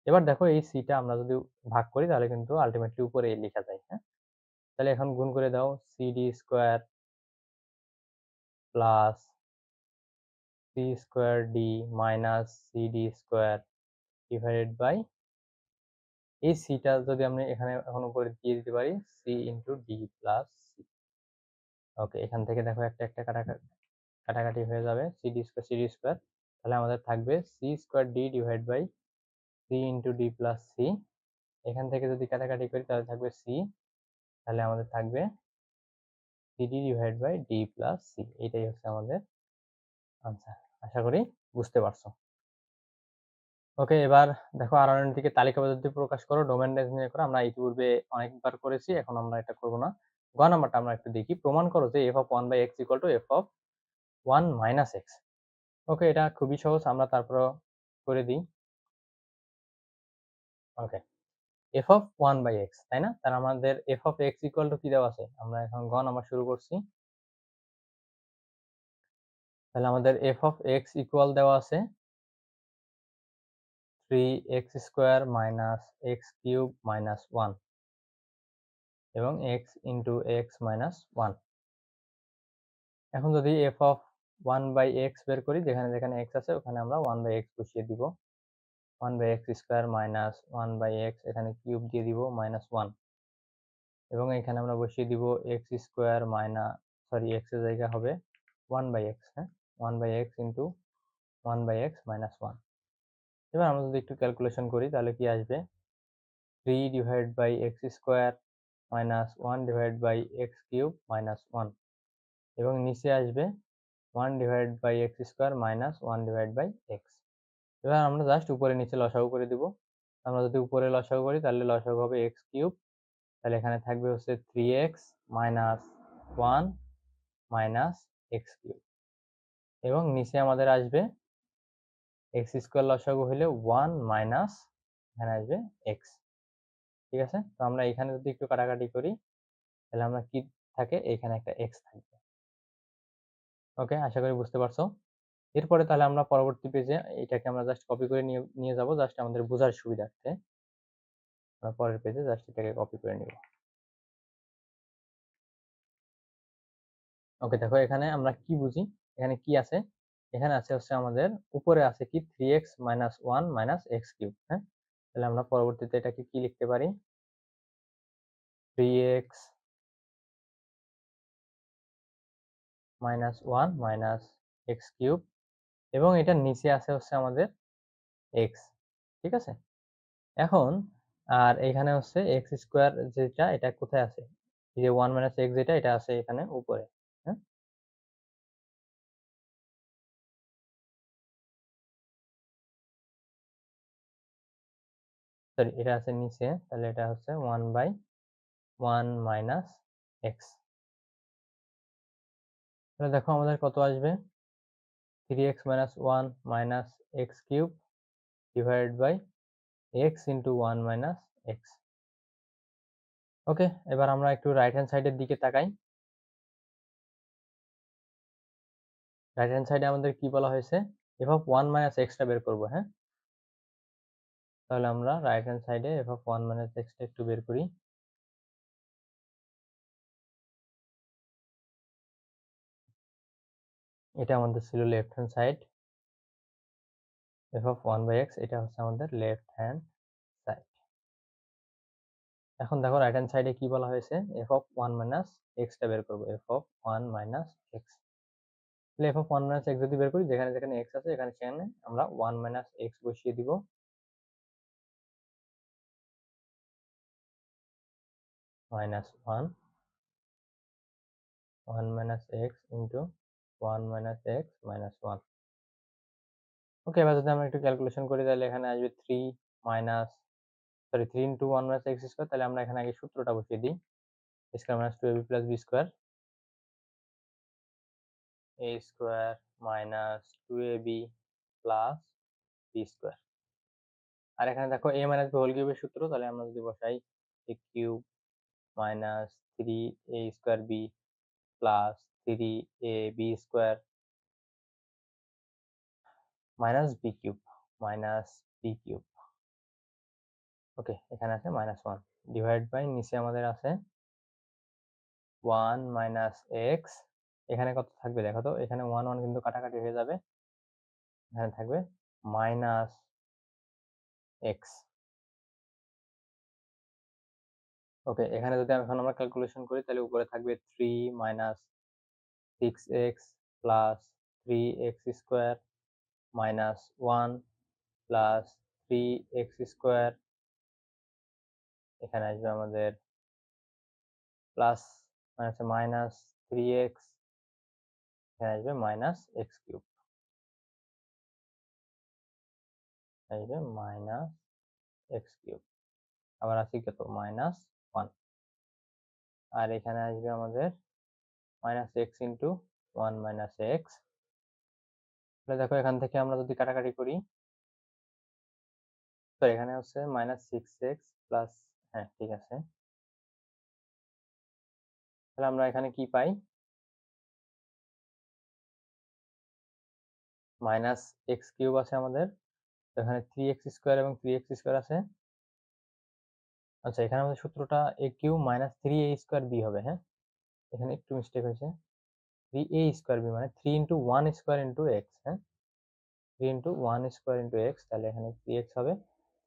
এবার দেখো এই সিটা আমরা যদি ভাগ করি তাহলে কিন্তু আলটিমেটলি উপরে লেখা যায়। হ্যাঁ, তাহলে এখন গুণ করে দাও, c d square plus c square d minus c d square divided by, এই সিটা যদি আমরা এখানে এখন উপরে দিয়ে দিতে পারি, c into d plus c. Okay, এখান থেকে দেখো একটা কাটাকাটি হয়ে যাবে, সিডি স্কোয়ার, তাহলে আমাদের থাকবে c square d divide by c into d plus c. এখান থেকে যদি কাটাকাটি করি তাহলে থাকবে সি, তাহলে আমাদের থাকবে c d divide by d plus c. এটাই হচ্ছে আমাদের আনসার। আশা করি বুঝতে পারছো। ওকে, এবার দেখো আর দিকে তালিকা পদ্ধতি প্রকাশ করো, ডোমেন রেঞ্জ নিয়ে করো। আমরা ইতিপূর্বে অনেকবার করেছি, এখন আমরা এটা করব না। গ নাম্বারটা আমরা একটু দেখি, প্রমাণ করো যে f of one by x equal to f of one minus x. Okay, এটা খুবই সহজ, আমরা তারপর করে দিই। Okay, f of one by x, তাই না, তাহলে আমাদের f of x equal to কি দেওয়া আছে, আমরা এখন গ নাম্বার শুরু করছি। তাহলে আমাদের এফ অফ এক্স ইকুয়াল দেওয়া আছে 3x square minus x cube minus 1 এবং x ইন্টু এক্স মাইনাস 1। এখন যদি এফ অফ 1 বাই এক্স বের করি, যেখানে যেখানে x আছে ওখানে আমরা 1 বাই এক্স বসিয়ে দিব, 1 by x square minus 1 by x, এখানে কিউব দিয়ে দিব মাইনাস 1, এবং এখানে আমরা বসিয়ে দিব x square minus, sorry x এর জায়গা হবে 1 বাই এক্স। হ্যাঁ, 1 by x into 1 by x minus 1। এবার আমরা যদি একটু ক্যালকুলেশন করি তাহলে কি আসবে, 3 divide by x square minus 1 divide by x cube minus 1, এবং নিচে আসবে 1 divide by x square minus 1 divide by x. এবার আমরা জাস্ট উপরে নিচে লসাগু করে দিব। আমরা যদি উপরে লসাগু করি তাহলে লসাগু হবে এক্স কিউব, তাহলে এখানে থাকবে হচ্ছে 3x minus 1 minus x cube, এবং নিচে আমাদের আসবে এক্স স্কোয়ার লসাগু হলে 1 মাইনাস, এখানে আসবে এক্স। ঠিক আছে, তো আমরা এখানে যদি একটু কাটাকাটি করি তাহলে আমরা কি থাকে, এখানে একটা এক্স থাকবে। ওকে, আশা করি বুঝতে পারছো। এরপরে তাহলে আমরা পরবর্তী পেজে এটাকে আমরা জাস্ট কপি করে নিয়ে নিয়ে যাব, জাস্ট আমাদের বোঝার সুবিধার্থে। আমরা পরের পেজে জাস্ট এটাকে কপি করে নিব। ওকে, দেখো এখানে আমরা কি বুঝি, এখানে কি আছে, এখানে আছে হচ্ছে আমাদের উপরে আছে কি 3x minus 1 minus x cube. হ্যাঁ, তাহলে আমরা পরবর্তীতে এটাকে কি লিখতে পারি, 3x minus 1 minus x cube, এবং এটার নিচে আছে হচ্ছে আমাদের এক্স। ঠিক আছে, এখন আর এখানে হচ্ছে এক্স স্কোয়ার যেটা, এটা কোথায় আছে, এই যে 1 মাইনাস এক্স যেটা, এটা আছে এখানে উপরে। হ্যাঁ, সরি, এটা আছে নিচে, তাহলে এটা হচ্ছে 1/1 মাইনাস এক্স। তাহলে দেখো আমাদের কত আসবে, 3x minus 1 minus x cube divided by x into 1 minus x. Okay, এবার আমরা একটু রাইট হ্যান্ড সাইডের দিকে তাকাই। রাইট হ্যান্ড সাইডে আমাদের কি বলা হয়েছে, এফ অফ 1 মাইনাস এক্সটা বের করবো। হ্যাঁ, তাহলে আমরা রাইট হ্যান্ড সাইডে এফ অফ 1 মাইনাস এক্সটা একটু বের করি। এটা আমাদের ছিল left hand side, f of 1 by x, এটা হচ্ছে আমাদের লেফট হ্যান্ড সাইড। এখন দেখো রাইট হ্যান্ড সাইডে কি বলা হয়েছে, এফ অফ 1 মাইনাস এক্সটা বের করবো, এফ অফ 1 মাইনাস এক্স। তাহলে এফ অফ 1 মাইনাস এক্স যদি বের করি, যেখানে যেখানে এক্স আছে এখানে সেখানে আমরা 1 মাইনাস এক্স বসিয়ে দিব। Minus 1 minus x into 1 minus x minus 1। ওকে, এবার যদি আমরা একটু ক্যালকুলেশন করি, তাহলে এখানে আসবে 3 minus, sorry 3 into 1 minus x square. তাহলে আমরা এখানে আগে সূত্রটা বসিয়ে দিই, a square minus 2ab plus b square, a square minus 2ab plus b square. আর এখানে দেখো a মাইনাস বি হোল কিউবের সূত্র, তাহলে আমরা যদি বসাই a cube minus 3a square b plus 3ab square minus b cube, minus b cube. Okay, এখানে আছে মাইনাস 1 ডিভাইড বাই নিচে আমাদের আছে 1 মাইনাস এক্স। এখানে কত থাকবে দেখো তো, এখানে 1 1 কিন্তু কাটাকাটি হয়ে যাবে, এখানে থাকবে মাইনাস এক্স। ওকে, এখানে যদি এখন আমরা ক্যালকুলেশন করি, তাহলে উপরে থাকবে 3 minus 6x plus 3x square minus 1 plus 3x square, এখানে আসবে আমাদের প্লাস মাইনাস 3x, এখানে আসবে মাইনাস এক্স কিউব, আসবে মাইনাস এক্স কিউব, আবার আছে কত মাইনাস 1, আর এখানে আসবে আমাদের minus x into 1 minus x. তাহলে দেখো এখান থেকে আমরা যদি কাটাকাটি করি, তো এখানে হচ্ছে মাইনাস 6x প্লাস, হ্যাঁ ঠিক আছে, তাহলে আমরা এখানে কি পাই, মাইনাস এক্স কিউব আছে আমাদের, তো এখানে 3x স্কোয়ার এবং 3x স্কোয়ার আছে। আচ্ছা, এখানে আমাদের সূত্রটা a cube minus 3a square b হবে। হ্যাঁ, এখানে একটু মিস্টেক হয়েছে, 3a স্কোয়ার বি মানে 3 ইন্টু 1 স্কোয়ার ইন্টু এক্স। হ্যাঁ, 3 ইন্টু 1 স্কোয়ার ইন্টু এক্স, তাহলে এখানে 3x হবে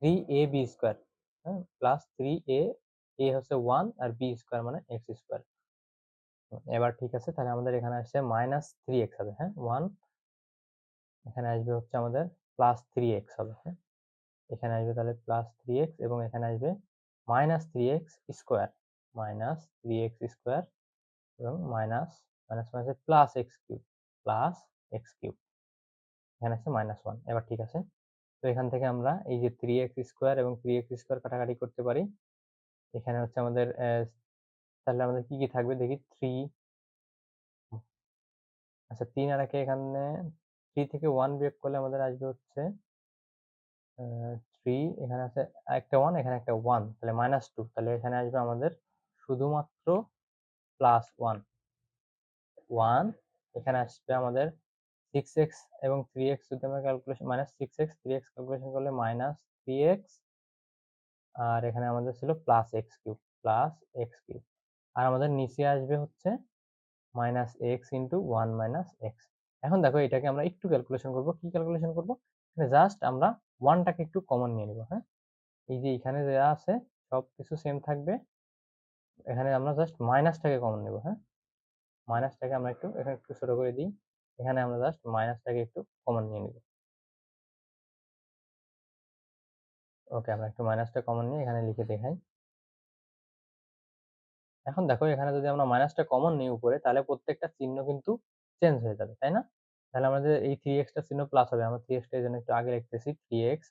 3ab স্কোয়ার, হ্যাঁ, প্লাস 3a, a হচ্ছে 1 আর b স্কোয়ার মানে এক্স স্কোয়ার। এবার ঠিক আছে, তাহলে আমাদের এখানে আসছে মাইনাস 3x হবে। হ্যাঁ, 1, এখানে আসবে হচ্ছে আমাদের প্লাস 3x হবে। হ্যাঁ, এখানে আসবে তাহলে প্লাস 3x, এবং এখানে আসবে minus 3x square, minus 3x square, এবং minus minus minus plus x cube, plus x cube, এখানে আছে মাইনাস 1। এবার ঠিক আছে, তো এখান থেকে আমরা এই যে 3x স্কোয়ার এবং 3x স্কোয়ার কাটাকাটি করতে পারি। এখানে হচ্ছে আমাদের তাহলে আমাদের কি কি থাকবে দেখি, 3, আচ্ছা 3 আর একে এখানে 3 থেকে 1 বিয়োগ করলে আমাদের আসবে হচ্ছে 3, এখানে আছে একটা 1, এখানে একটা 1, তাহলে মাইনাস 2, তাহলে এখানে আসবে আমাদের শুধুমাত্র প্লাস 1, 1, এখানে আসবে আমাদের 6x এবং 3x, যদি আমরা calculation minus 6x 3x calculation করলে মাইনাস 3x আর এখানে আমাদের ছিল plus x cube, plus x cube. আর আমাদের নিচে আসবে হচ্ছে minus x into one minus x. এখন দেখো এটাকে আমরা একটু ক্যালকুলেশন করব। কি ক্যালকুলেশন করব? জাস্ট আমরা ওয়ানটাকে একটু কমন নিয়ে নিব। হ্যাঁ, এই যে এখানে যা আছে সব কিছু সেম থাকবে, এখানে আমরা জাস্ট মাইনাসটাকে কমন নেব। হ্যাঁ, মাইনাসটাকে আমরা একটু এখানে একটু ছোট করে দিই, এখানে আমরা জাস্ট মাইনাসটাকে একটু কমন নিয়ে নিব। ওকে, আমরা একটু মাইনাসটা কমন নিয়ে এখানে লিখে দেখাই। এখন দেখো এখানে যদি আমরা মাইনাসটা কমন নিই উপরে, তাহলে প্রত্যেকটা চিহ্ন কিন্তু চেঞ্জ হয়ে যাবে, তাই না? তাহলে আমাদের এই 3x টা চিহ্ন প্লাস হবে, আমরা 3x টা এজন্য একটু আগে লিখতেছি 3x,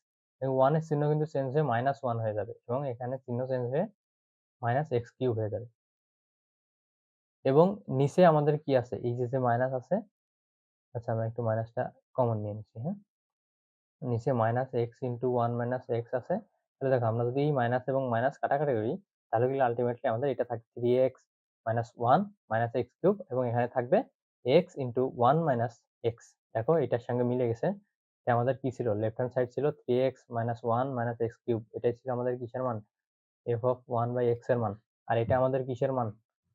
এবং 1 এর চিহ্ন কিন্তু চেঞ্জ হয়ে -1 হয়ে যাবে, এবং এখানে চিহ্ন চেঞ্জ হয়ে -x³ হয়ে যাবে। এবং নিচে আমাদের কি আছে? এই যে মাইনাস আছে, আচ্ছা আমরা একটু মাইনাসটা কমন নিয়ে নিচ্ছি। হ্যাঁ, নিচে -x ইন্টু 1 - x আছে। তাহলে দেখো আমরা যদি এই মাইনাস এবং মাইনাস কাটাকাটি করি, তাহলে কিন্তু আলটিমেটলি আমাদের এটা থাকবে 3x - 1 - x³ এবং এখানে থাকবে x ইন্টু 1 - x। দেখো এটার সঙ্গে মিলে গেছে। এটা আমাদের কি ছিল? লেফট হ্যান্ড সাইড ছিল 3x - 1 - x³। এটাই ছিল আমাদের কিসের মান? f(1/x) এর মান। আর এটা আমাদের কিসের মান?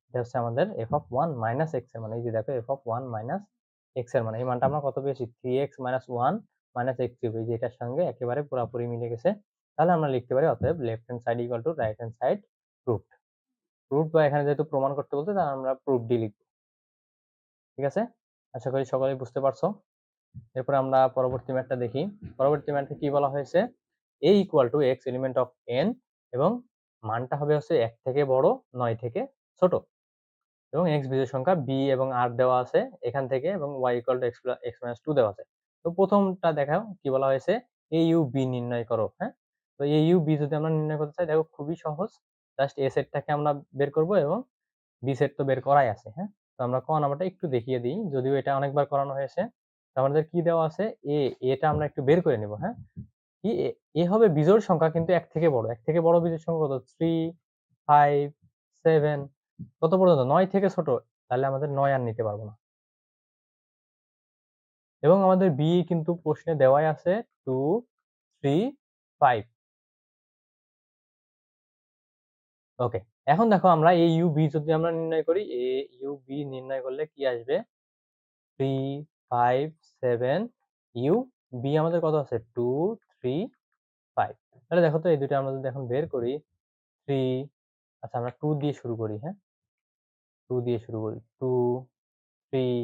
এটা হচ্ছে আমাদের f(1 - x) এর মান। এই যে দেখো f(1 - x) এর মান। এই মানটা আমরা কত পেয়েছি? 3x - 1 - x³। এই যে এটার সঙ্গে একেবারে পুরাপুরি মিলে গেছে। তাহলে আমরা লিখতে পারি অতএব left hand side equal to right hand side proofed. Proofed বা এখানে যেহেতু প্রমাণ করতে বলছে, তাহলে আমরা প্রুফডই লিখব। ঠিক আছে? আশা করি সকলেই বুঝতে পারছো। এরপর আমরা পরবর্তী ম্যাথটা দেখি। পরবর্তী ম্যাথে কি বলা হয়েছে? a equal to x element of n, এবং মানটা হবে হচ্ছে 1 থেকে বড়, 9 থেকে ছোট, এবং x বিজোড় সংখ্যা b এবং r দেওয়া আছে এখান থেকে, এবং y equal two x minus 2 দেওয়া আছে। তো প্রথমটা দেখাও কি বলা হয়েছে? a u b নির্ণয় করো। হ্যাঁ, তো a u b যদি আমরা নির্ণয় করতে চাই, দেখো খুবই সহজ। জাস্ট a সেটটাকে আমরা বের করব, এবং b সেট তো বের করাই আছে। হ্যাঁ, তো আমরা ক নাম্বারটা একটু দেখিয়ে দিই, যদিও এটা অনেকবার করানো হয়েছে। তো আমাদের কি দেওয়া আছে? এটা আমরা একটু বের করে নিব। হ্যাঁ, কি এ হবে বিজোড় সংখ্যা কিন্তু 1 থেকে বড়। 1 থেকে বড় বিজোড় সংখ্যা কত? 3, 5, 7, কত পর্যন্ত? 9 থেকে ছোট। তাহলে আমাদের 9 আর নিতে পারবো না। এবং আমাদের b কিন্তু প্রশ্নে দেওয়াই আছে 2, 3, 5। ওকে। এখন দেখো আমরা a u b যদি আমরা নির্ণয় করি, a u b নির্ণয় করলে কি আসবে? 3, 5, 7, u b আমাদের কত আছে? 2, 3, 5। তাহলে দেখো তো এই দুটো আমরা যদি এখন বের করি, 3, আচ্ছা আমরা 2 দিয়ে শুরু করি। হ্যাঁ, 2 দিয়ে শুরু করি। 2, 3,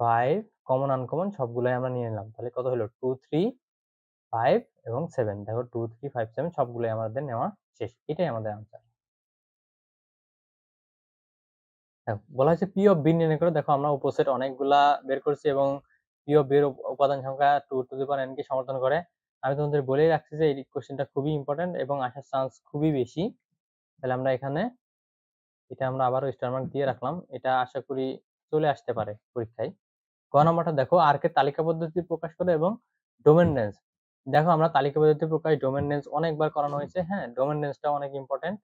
5, কমন আনকমন সবগুলাই আমরা নিয়ে নিলাম। তাহলে কত হলো? 2, 3, 5 এবং 7। দেখো 2, 3, 5, 7 সবগুলাই আমাদের নেওয়া শেষ। এটাই আমাদের আনসার। হ্যাঁ, বলা হয়েছে P of B নির্ণয় করো। দেখো আমরা উপসেট অনেকগুলা বের করছি, এবং P of B এর উপাদান সংখ্যা 2 to the power n কে সমর্থন করে। আমি তোমাদের বলেই রাখছি যে এই কোশ্চেনটা খুবই ইম্পোর্টেন্ট এবং আসার চান্স খুবই বেশি। তাহলে আমরা এখানে এটা আমরা আবারও স্টার মার্ক দিয়ে রাখলাম। এটা আশা করি চলে আসতে পারে পরীক্ষায়। ক নাম্বারটা দেখো, আর কে তালিকা পদ্ধতি প্রকাশ করে এবং ডোমেন রেঞ্জ। দেখো আমরা তালিকা পদ্ধতি প্রকাশ, ডোমেন রেঞ্জ অনেকবার করানো হয়েছে। হ্যাঁ, ডোমেন রেঞ্জটা অনেক ইম্পর্টেন্ট।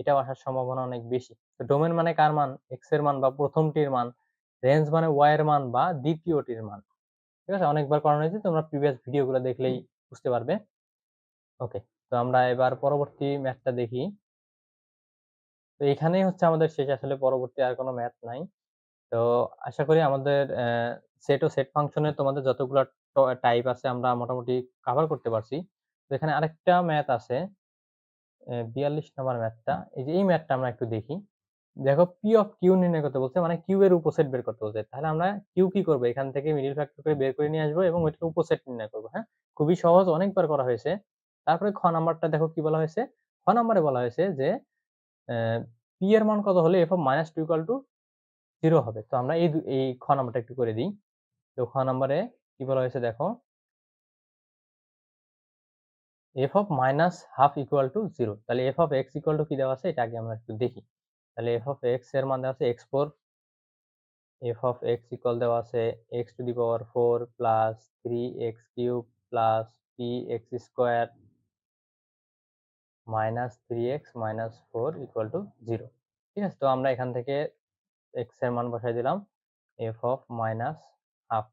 এটাও আসার সম্ভাবনা অনেক বেশি। তো ডোমেন মানে কার মান? x এর মান বা প্রথমটির মান। রেঞ্জ মানে y এর মান বা দ্বিতীয়টির মান। ঠিক আছে? অনেকবার করানো হয়েছে, তোমরা প্রিভিয়াস ভিডিওগুলো দেখলেই বুঝতে পারবে। ওকে, তো আমরা এবার পরবর্তী ম্যাথটা দেখি। তো এখানেই হচ্ছে আমাদের শেষ, আসলে পরবর্তী আর কোনো ম্যাথ নাই। তো আশা করি আমাদের সেট ও সেট ফাংশনের তোমাদের যতগুলা টাইপ আছে আমরা মোটামুটি কভার করতে পারছি। তো এখানে আরেকটা ম্যাথ আছে, ৪২ নাম্বার ম্যাথটা। এই যে এই ম্যাথটা আমরা একটু দেখি। দেখো P of Q নির্ণয় করতে বলছে, মানে Q এর উপসেট বের করতে বলছে। তাহলে আমরা Q কি করব? এখান থেকে মিডল ফ্যাক্টর করে বের করে নিয়ে আসবো এবং ওইটার উপসেট নির্ণয় করব। হ্যাঁ? খুবই সহজ, অনেকবার করা হয়েছে। তারপরে খ নাম্বারটা দেখো কি বলা হয়েছে? খ নাম্বারে বলা হয়েছে যে P এর মান কত হলে f of -2 = 0 হবে। তো আমরা এই খ নাম্বারটা একটু করে দিই। তো খ নাম্বারে কি বলা হয়েছে দেখো, f of -1/2 = 0। তাহলে f of x = কি দেওয়া আছে? এটা আগে আমরা একটু দেখি। তাহলে f of x এর মান দেওয়া আছে x4, f of x equal দেওয়া আছে x⁴ plus 3x³ plus px² minus 3x minus 4 equal to 0। ঠিক আছে? তো আমরা এখান থেকে x এর মান বসাই দিলাম f of -1/2।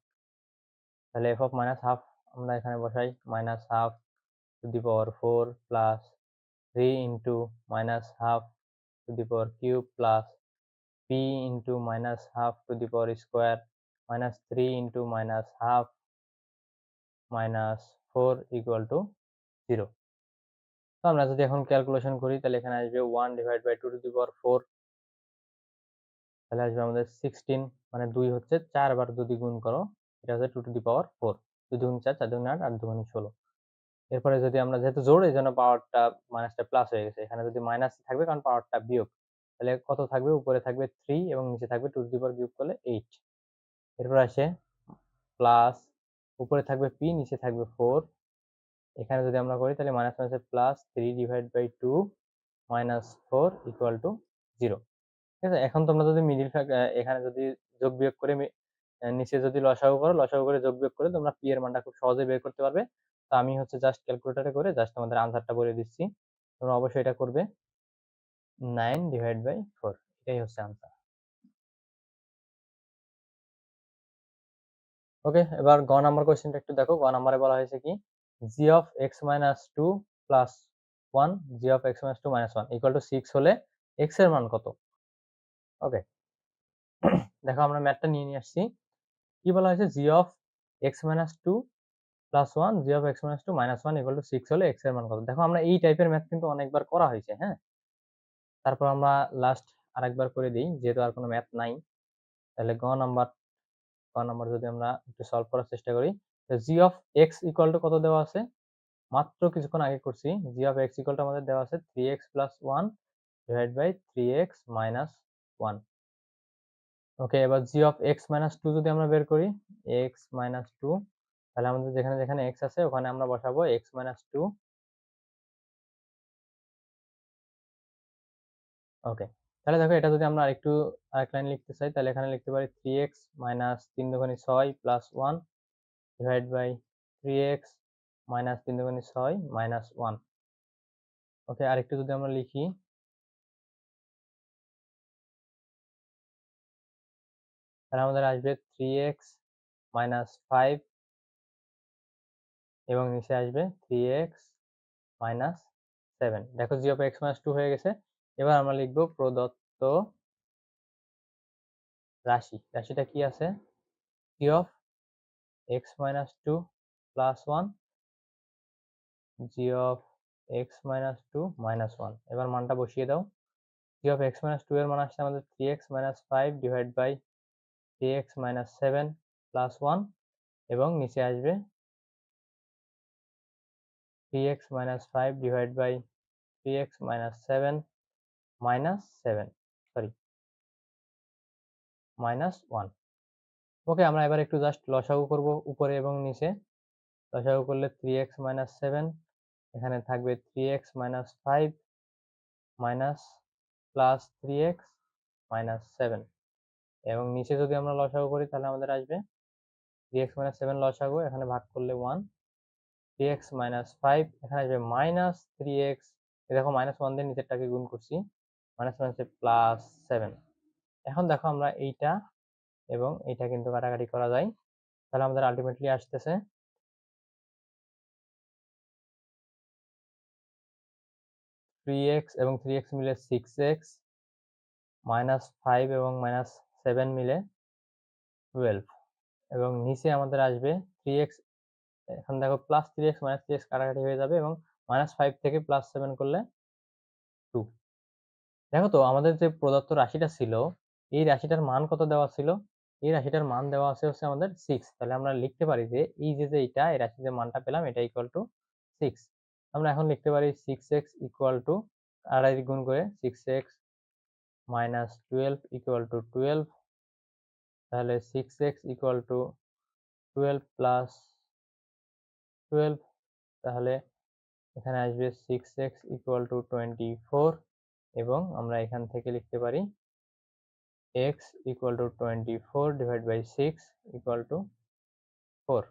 তাহলে f of -1/2 আমরা এখানে বসাই -1/2 to the power 4 plus 3 into minus half to the power cube plus p into minus half to the power square minus 3 into minus half minus 4 equal to 0. তো আমরা যদি এখন ক্যালকুলেশন করি তাহলে এখানে আসবে 1 ডিভাইড বাই 2 টু দি পাওয়ার 4, তাহলে আসবে আমাদের 16, মানে 2 হচ্ছে 4 বার যদি গুণ করো এটা হচ্ছে 2 টু দি পাওয়ার 4, 2 দুগুণ 4, 4 দুগুণ 8, 8 দুগুণ 16। এরপরে যদি আমরা যেহেতু জোড় এই জন্য পাওয়ারটা মাইনাসটা প্লাস হয়ে গেছে, এখানে যদি মাইনাস থাকবে কারণ পাওয়ারটা বিয়োগ, তাহলে কত থাকবে, উপরে থাকবে 3 এবং নিচে থাকবে 2 টু দি পাওয়ার কিউব করলে 8। এরপর আসে প্লাস, উপরে থাকবে p নিচে থাকবে 4, এখানে যদি আমরা করি তাহলে মাইনাস মাইনাসে plus 3 divide by 2 minus 4 equal to 0। ঠিক আছে, এখন তোমরা যদি মিডিল এখানে যদি যোগ বিয়োগ করে নিচে যদি লসাগু করো, লসাগু করে যোগ বিয়োগ করে তোমরা p এর মানটা খুব সহজে বের করতে পারবে। তো আমি হচ্ছে জাস্ট ক্যালকুলেটরে করে জাস্ট আমাদের আনসারটা বলে দিচ্ছি, তোমরা অবশ্যই এটা করবে। 9 ডিভাইড বাই 4, এটাই হচ্ছে আনসার। ওকে, এবার গ নাম্বার কোশ্চেনটা একটু দেখো। গ নাম্বারে বলা হয়েছে কি, g of x minus 2 plus 1 g of x minus 2 minus 1 equal to 6 হলে x এর মান কত? ওকে, দেখো আমরা ম্যাথটা নিয়ে আসছি। কি বলা হয়েছে, g of x minus 2 plus 1 g of x minus 2 minus 1 equal to 6 হলে x এর মান কত? দেখো আমরা এই টাইপের ম্যাথ কিন্তু অনেকবার করা হয়েছে, হ্যাঁ। তারপর আমরা লাস্ট আরেকবার করে দিই, যেহেতু আর কোনো ম্যাথ নাই। তাহলে গ নাম্বার যদি আমরা একটু সলভ করার চেষ্টা করি, g of x equal to কত দেওয়া আছে, মাত্র কিছুক্ষণ আগে করছি। g of x equal to আমাদের দেওয়া আছে 3x plus 1 divided by 3x minus 1। ওকে, এবার g of x minus 2 যদি আমরা বের করি, x minus 2, তাহলে আমাদের যেখানে যেখানে x আছে ওখানে আমরা বসাবো x minus 2। ওকে, তাহলে দেখো এটা যদি আমরা আরেক লাইন লিখতে চাই, তাহলে এখানে লিখতে পারি 3x minus 3 দুগুণে 6 plus 1 divided by 3x minus 3 দুগুণে 6 minus 1। ওকে, আরেকটু যদি আমরা লিখি, তাহলে আমাদের আসবে 3x minus 5 এবং নিচে আসবে 3x minus 7। দেখো g of x minus 2 হয়ে গেছে। এবার আমরা লিখব প্রদত্ত রাশিটা কি আছে, g of x minus 2 plus 1 g of x minus 2 minus 1। এবার মানটা বসিয়ে দাও। g of x minus 2 এর মান আসছে আমাদের 3x minus 5 divided by 3x minus 7 plus 1 এবং নিচে আসবে 3x minus 5 divided by 3x minus 7 minus 7, sorry minus 1। ওকে, আমরা এবার একটু জাস্ট লসাগু করব উপরে এবং নিচে। লসাগু করলে 3x minus 7, এখানে থাকবে 3x minus 5 minus plus 3x minus 7 এবং নিচে যদি আমরা লসাগু করি তাহলে আমাদের আসবে 3x minus 7 লসাগু, এখানে ভাগ করলে 1, 3x minus 5, এখানে আসবে minus 3x, দেখো মাইনাস 1 দিয়ে নিচেরটাকে গুণ করছি, মাইনাস মাইনাসে প্লাস 7। এখন দেখো আমরা এইটা এবং এইটা কিন্তু কাটাকাটি করা যায়, তাহলে আমাদের আলটিমেটলি আসতেছে 3x এবং 3x মিলে 6x মাইনাস 5 এবং মাইনাস 7 মিলে 12 এবং নিচে আমাদের আসবে 3x, এখন দেখো প্লাস 3x মাইনাস 3x কাটাকাটি হয়ে যাবে এবং মাইনাস 5 থেকে প্লাস 7 করলে 2। দেখো তো আমাদের যে প্রদত্ত রাশিটা ছিল, এই রাশিটার মান কত দেওয়া ছিল, এই রাশিটার মান দেওয়া আছে হচ্ছে আমাদের 6। তাহলে আমরা লিখতে পারি যে এই যে এইটা, এই রাশির যে মানটা পেলাম এটা ইকুয়াল টু 6। আমরা এখন লিখতে পারি 6x ইকুয়াল টু আড়াই গুণ করে 6x minus 12 equal to 12, তাহলে 6x equal to 12 plus 12, তাহলে এখানে আসবে 6x equal to 24 এবং আমরা এখান থেকে লিখতে পারি x equal to 24 divided by 6 equal to 4।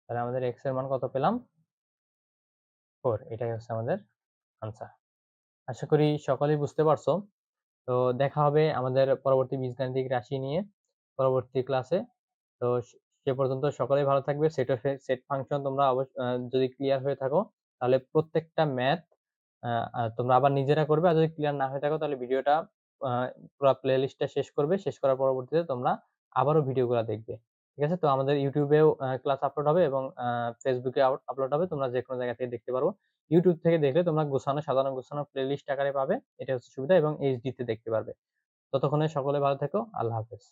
তাহলে আমাদের x এর মান কত পেলাম, 4। এটাই হচ্ছে আমাদের আনসার। আশা করি সকলেই বুঝতে পারছো। তো দেখা হবে আমাদের পরবর্তী বীজগাণিতিক রাশি নিয়ে পরবর্তী ক্লাসে। তো সে পর্যন্ত সকলেই ভালো থাকবে। সেট ফাংশন তোমরা যদি ক্লিয়ার হয়ে থাকো তাহলে প্রত্যেকটা ম্যাথ তোমরা আবার নিজেরা করবে। আর যদি ক্লিয়ার না হয়ে থাকো তাহলে ভিডিওটা আ পুরা প্লেলিস্টটা শেষ করবে। শেষ করার পরবর্তীতে তোমরা আবারও ভিডিওগুলা দেখবে। ঠিক আছে? তো আমাদের YouTube এও ক্লাস আপলোড হবে এবং Facebook এ আপলোড হবে। তোমরা যেকোনো জায়গা থেকে দেখতে পারো। YouTube থেকে দেখলে তোমরা গোছানো, সাজানো গোছানো প্লেলিস্ট আকারে পাবে। এটা হচ্ছে সুবিধা এবং HD তে দেখতে পারবে। ততক্ষণে সকলে ভালো থেকো। আল্লাহ হাফেজ।